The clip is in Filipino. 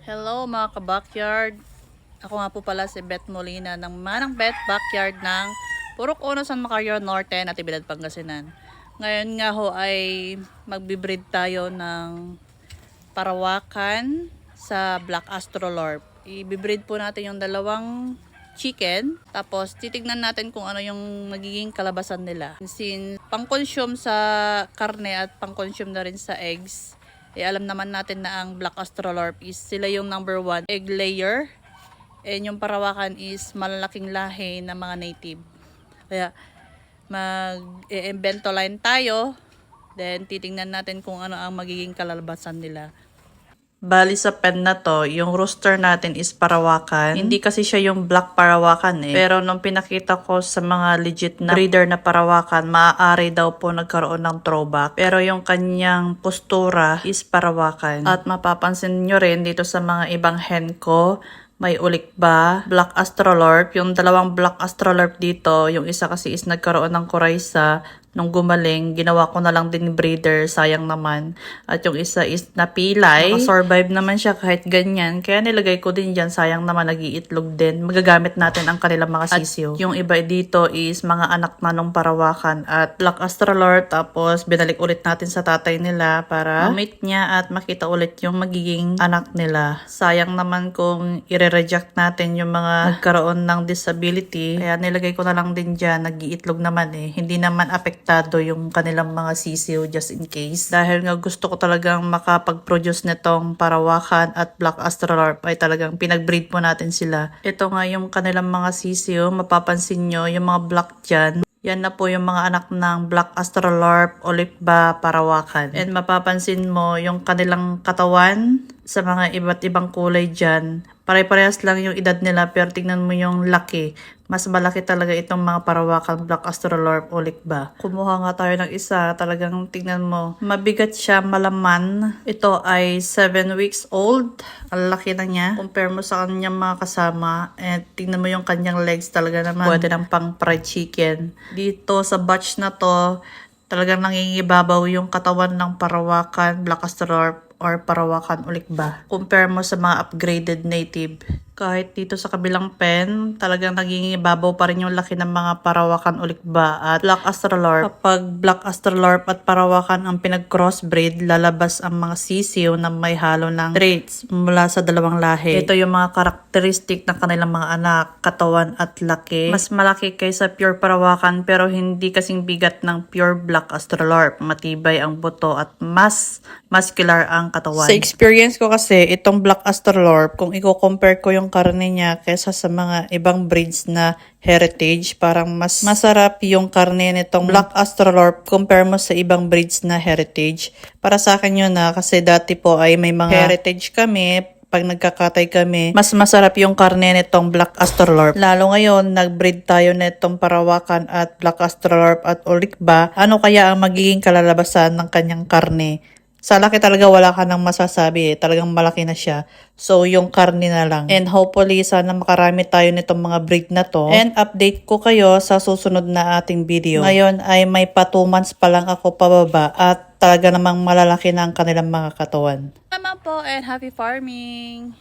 Hello mga ka-backyard. Ako nga po pala si Beth Molina ng Manang Beth Backyard ng Purok Uno, San Macario Norte, Natividad, Pangasinan. Ngayon nga ho ay magbibreed tayo ng parawakan sa Black Astrolorp. Ibibreed po natin yung dalawang chicken. Tapos titignan natin kung ano yung magiging kalabasan nila. Since pang-consume sa karne at pang-consume na rin sa eggs, alam naman natin na ang Black Astrolorp is sila yung number 1 egg layer. And yung parawakan is malalaking lahi ng mga native. Kaya mag-invento line tayo. Then titingnan natin kung ano ang magiging kalalabasan nila. Bali sa pen na to, yung rooster natin is parawakan. Hindi kasi siya yung black parawakan eh. Pero nung pinakita ko sa mga legit na breeder na parawakan, maaari daw po nagkaroon ng throwback. Pero yung kanyang postura is parawakan. At mapapansin nyo rin dito sa mga ibang hen ko, may ulikba, Black Astrolorp. Yung dalawang Black Astrolorp dito, yung isa kasi is nagkaroon ng kuraysa. Nung gumaling, ginawa ko na lang din breeder, sayang naman. At yung isa is napilay. Nakasurvive naman siya kahit ganyan. Kaya nilagay ko din dyan, sayang naman nag-iitlog din. Magagamit natin ang kanilang mga sisiyo. At yung iba dito is mga anak na nung parawakan at Black Astrolorp. Tapos binalik ulit natin sa tatay nila para ma-mate niya at makita ulit yung magiging anak nila. Sayang naman kung i-reject natin yung mga nagkaroon ng disability. Kaya nilagay ko na lang din dyan, nag-iitlog naman eh. Hindi naman affected yung kanilang mga sisiyo just in case. Dahil nga gusto ko talagang makapag-produce nitong parawakan at Black Astrolorp ay talagang pinag-breed po natin sila. Ito nga yung kanilang mga sisiyo. Mapapansin nyo yung mga black dyan. Yan na po yung mga anak ng Black Astrolorp, Ulikba, parawakan. And mapapansin mo yung kanilang katawan sa mga iba't ibang kulay dyan. Pare-parehas lang yung edad nila pero tingnan mo yung laki. Mas malaki talaga itong mga parawakan Black Astrolorp, Ulikba. Kumuha nga tayo ng isa. Talagang tingnan mo. Mabigat siya, malaman. Ito ay 7 weeks old. Ang laki na niya. Compare mo sa kanyang mga kasama. And tingnan mo yung kanyang legs talaga naman. Pwede ng pang fried chicken. Dito sa batch na to, talagang nangingibabaw yung katawan ng parawakan Black Astrolorp or parawakan Ulikba. Compare mo sa mga upgraded native. Kahit dito sa kabilang pen, talagang naging ibabaw pa rin yung laki ng mga parawakan Ulikba at Black Astrolorp. Kapag Black Astrolorp at parawakan ang pinag-crossbreed, lalabas ang mga sisiyo na may halo ng traits mula sa dalawang lahi. Ito yung mga karakteristik ng kanilang mga anak, katawan at laki. Mas malaki kaysa pure parawakan pero hindi kasing bigat ng pure Black Astrolorp. Matibay ang buto at mas muscular ang katawan. Sa experience ko kasi, itong Black Astrolorp, kung i-compare ko yung karne niya kaysa sa mga ibang breeds na heritage, parang mas masarap yung karne nitong Black Astrolorp compare mo sa ibang breeds na heritage. Para sa akin yun na kasi dati po ay may mga heritage kami. Pag nagkakatay kami, mas masarap yung karne nitong Black Astrolorp. Lalo ngayon, nag-breed tayo nitong parawakan at Black Astrolorp at Ulikba. Ano kaya ang magiging kalalabasan ng kanyang karne? Sa laki talaga wala ka nang masasabi eh. Talagang malaki na siya. So, yung karne na lang. And hopefully, sana makarami tayo nitong mga breed na to. And update ko kayo sa susunod na ating video. Ngayon ay may pa 2 months pa lang ako pababa at talaga namang malalaki na ang kanilang mga katawan. Tama po and happy farming!